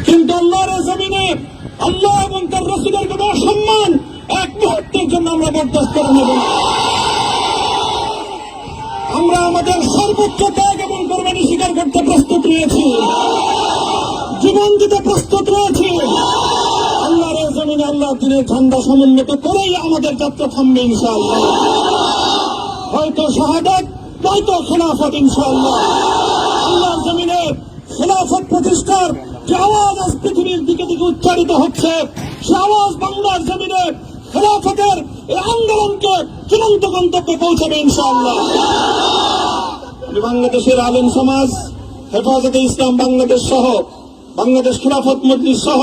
কিন্তু আল্লাহর জমিনে আল্লাহ এবং তার রাসূলের কোনো সম্মান এক মুহূর্তের জন্য আমরা বরদাস্ত করে নেব না। আমরা আমাদের সর্বোচ্চ ত্যাগ এবং কোরবানি স্বীকার করতে প্রস্তুত রয়েছি, জীবন দিতে প্রস্তুত রয়েছি। আল্লাহর জমিনে আল্লাহ দিনের ঝান্ডা সমুন্নত করেই আমাদের যাত্রা থামবে ইনশাআল্লাহ। হয়তো শাহাদাত, নয়তো খেলাফত ইনশাআল্লাহ। আল্লাহর জমিনে খেলাফত প্রতিষ্ঠার যে আওয়াজ আজ পৃথিবীর দিকে দিকে উচ্চারিত হচ্ছে, সে আওয়াজ বাংলার জমিনে খেলাফতের এই আন্দোলনকে চূড়ান্ত গন্তব্যে পৌঁছাবে ইনশাআল্লাহ। বাংলাদেশের আলেম সমাজ, হেফাজতে ইসলাম বাংলাদেশ সহ বাংলাদেশ খেলাফত মজলিস সহ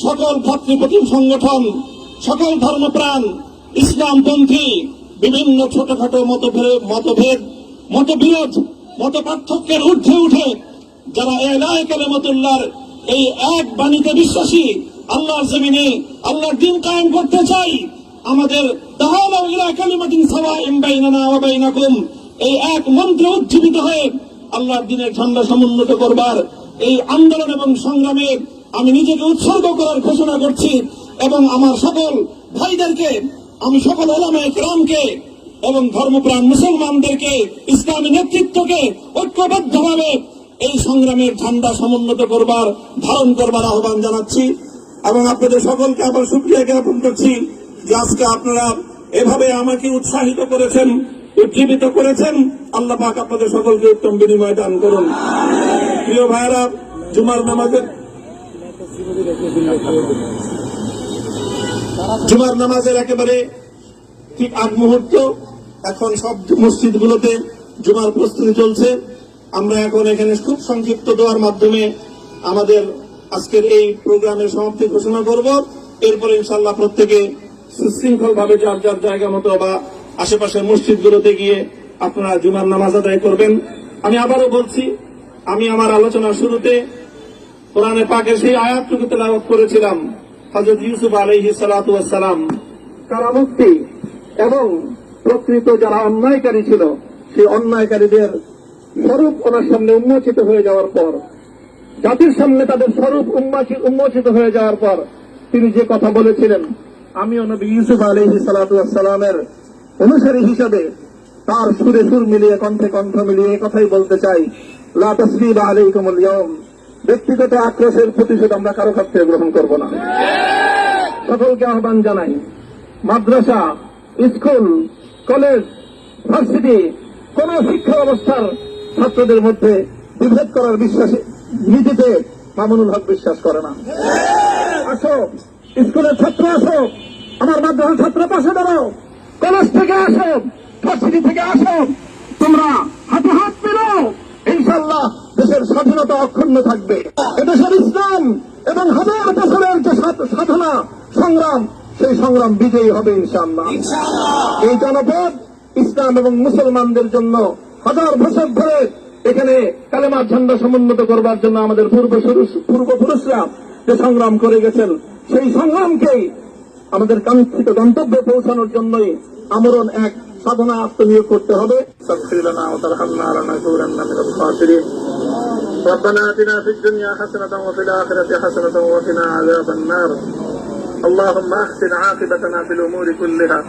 সকল ভাতৃপ্রতিম সংগঠন, সকল ধর্মপ্রাণ, ইসলামপন্থী বিভিন্ন ছোটখাটো মতভেদ, মতবিরোধ, মত পার্থক্যের ঊর্ধ্বে উঠে যারা ইলাহি কালিমাতুল্লাহর এই এক বাণীতে বিশ্বাসী, আল্লাহর জমিনে আল্লাহর দ্বীন কায়েম করতে চাই, আমাদের তাআলা ইলা কালিমাতিন সাওয়াইন বাইনানা ওয়া বাইনাকুম এই এক মন্ত্রে উজ্জীবিত হয়ে আল্লাহর দ্বীনের ঝান্ডা সমুন্নত করবার এই আন্দোলন এবং সংগ্রামে আমি নিজেকে উৎসর্গ করার ঘোষণা করছি। এবং আমার সকল ভাইদেরকে, আমি সকল উলামায়ে কেরামকে এবং ধর্মপ্রাণ মুসলমানদেরকে, ইসলামী নেতৃত্বকে ঐক্যবদ্ধভাবে এই সংগ্রামের ঝান্ডা সমুন্নত করবার, ধারণ করবার আহ্বান জানাচ্ছি। এবং আপনাদের সকলকে আবার শুকরিয়া জ্ঞাপন করছি যে আজকে আপনারা এভাবে আমাকে উৎসাহিত করেছেন, উজ্জীবিত করেছেন। আল্লাহ পাক আপনাদের সকলকে উত্তম বিনিময় দান করুন। প্রিয় ভাইরা, জুমার নামাজের একেবারে ঠিক আগ মুহূর্ত, এখন সব মসজিদগুলোতে জুমার প্রস্তুতি চলছে। আমরা এখন এখানে খুব সংক্ষিপ্ত দোয়ার মাধ্যমে আমাদের আজকের এই প্রোগ্রামের সমাপ্তি ঘোষণা করব। এরপরে ইনশাআল্লাহ প্রত্যেকে সুশৃঙ্খল ভাবে যার যার জায়গা মতো বা আশেপাশের মসজিদগুলোতে গিয়ে আপনারা জুমার নামাজ আদায় করবেন। আমি আবারও বলছি, আমি আমার আলোচনার শুরুতে কোরআনে পাকের সেই আয়াতটুকু তেলাওয়াত করেছিলাম, হযরত ইউসুফ আলাইহিস সালাতু ওয়াস সালাম কারামুক্তি এবং প্রকৃত যারা অন্যায়কারী ছিল সেই অন্যায়কারীদের স্বরূপ ওনার সামনে উন্মোচিত হয়ে যাওয়ার পর, জাতির সামনে তাদের স্বরূপ উন্মোচিত হয়ে যাওয়ার পর তিনি যে কথা বলেছিলেন, আমিও নবী ইউসুফ আলাইহিস সালাতু ওয়াস সালামের অনুসারী হিসাবে তার সুরে সুর মিলিয়ে, কণ্ঠে কণ্ঠ মিলিয়ে কথাই বলতে চাই, লা তাসরিবা আলাইকুমুল ইয়াউম, ব্যক্তিগত আক্রোশের প্রতিশোধ আমরা কারো কাছ থেকে গ্রহণ করব না। সকলকে আহ্বান জানাই, মাদ্রাসা, স্কুল, কলেজ, ভার্সিটি কোন শিক্ষা ব্যবস্থার ছাত্রদের মধ্যে বিভেদ করার বিশ্বাসে নীতিতে মামুনুল হক বিশ্বাস করে না। আসো, স্কুলের ছাত্র আসো, আমার মাদ্রাসার ছাত্র পাশে দাঁড়াও, কলেজ থেকে আসো, ভার্সিটি থেকে আসো, তোমরা হাতে হাত মিলাও, ইনশাআল্লাহ দেশের স্বাধীনতা অক্ষুণ্ণ থাকবে। এদেশের ইসলাম এবং হাজার বছরের যে সাধনা সংগ্রাম, সেই সংগ্রাম বিজয়ী হবে ইনশাআল্লাহ। এই জনপদ ইসলাম এবং মুসলমানদের জন্য হাজার বছর ধরে এখানে কালেমার ঝান্ডা সমুন্নত করবার জন্য আমাদের পূর্বপুরুষরা যে সংগ্রাম করে গেছেন, সেই সংগ্রামকেই আমাদের কাঙ্ক্ষিত গন্তব্যে পৌঁছানোর জন্যই আমরণ এক সাধনা আত্মনিয়োগ করতে হবে। ربنا آتنا في الدنيا حسنة وفي الآخرة حسنة وقنا عذاب النار اللهم أحسن عاقبتنا في الأمور كلها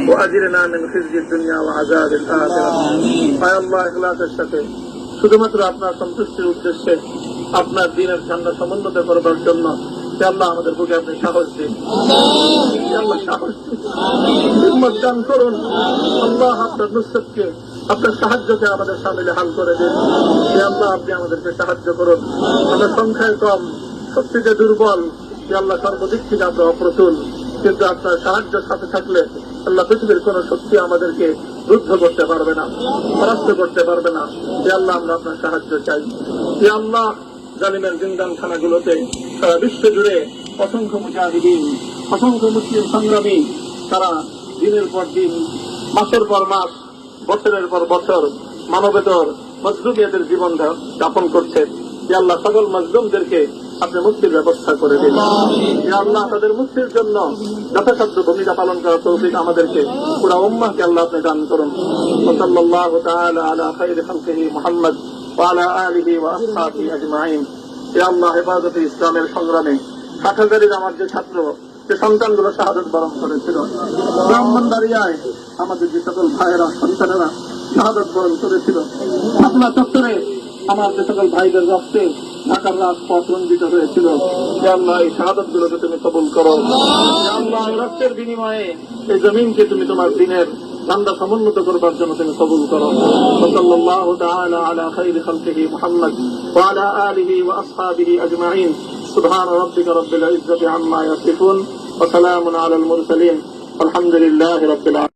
وأجرنا من خزي الدنيا وعذاب الآخرة يا الله إخلاصের সাথে শুধুমাত্র আপনার সন্তুষ্টির উদ্দেশ্যে আপনার দ্বীনের ঝান্ডা সমুন্নত করবার জন্য আল্লাহ আমাদের বুকে আপনি সাহস দিন, আল্লাহ সাহস দিন, হিম্মত দান করুন। আল্লাহ আপনার নুসরতকে, আপনার সাহায্যকে আমাদের সামিলে হাল করে দিন। আল্লাহ আপনি আমাদেরকে সাহায্য করুন। আমরা সংখ্যায় কম, শক্তিতে দুর্বল, আল্লাহ সর্বদিক থেকে আমরা অপ্রতুল, কিন্তু আপনার সাহায্যের সাথে থাকলে আল্লাহ পৃথিবীর কোন শক্তি আমাদেরকে রুদ্ধ করতে পারবে না, পরাস্ত করতে পারবে না। আল্লাহ আমরা আপনার সাহায্য চাই। আল্লাহ জালিমের জিন্দানখানাগুলোতে সারা বিশ্ব জুড়ে অসংখ্য মুজাহিদিন, অসংখ্য মুসলিম সংগ্রামী তারা দিনের পর দিন, মাসের পর মাস, বছরের পর বছর মানবেতর মজলুমিয়াতের জীবন যাপন করছে। আল্লাহ সকল মজলুমদেরকে আপনি মুক্তির ব্যবস্থা করে দিন। আল্লাহ তাদের মুক্তির জন্য যথাসাধ্য ভূমিকা পালন করার তৌফিক আমাদেরকে, পুরা উম্মাহকে আল্লাহ আপনি দান করুন। সাল্লাল্লাহু তাআলা আলা খায়রি খালকিহি মুহাম্মদ ওয়া আলা আলিহি ওয়া আসহাবিহি আজমাইন। হে আল্লাহ, হেফাজতে ইসলামের সংগ্রামে হাটহাজারীর আমার যে ছাত্র, যে সন্তানগুলো শাহাদত বরণ করেছিল, ব্রাহ্মণবাড়িয়ায় আমাদের যে সকল ভাইয়েরা, সন্তানেরা শাহাদত বরণ করেছিল, শাপলা চত্বরে আমার যে সকল ভাইদের রক্তে ঢাকার রাজপথ রঞ্জিত হয়েছিল, হে আল্লাহ, এই শাহাদত গুলোকে তুমি কবুল করো। হে আল্লাহ, এই রক্তের বিনিময়ে এই জমিনকে তুমি তোমার দিনের ধান্দা সমুন্নত করবার জন্য তুমি কবুল করো। সাল্লাল্লাহু তাআলা আলা খাইরি খালকিহি মুহাম্মদ ওয়া আলা আলিহি ওয়া আসহাবিহি আজমাইন। সুবহান রাব্বিকা রাব্বিল ইজ্জাতি আম্মা ইয়াসিফুন ওয়া সালামুন আলাল মুরসালিন। আলহামদুলিল্লাহি রাব্বিল আলামিন।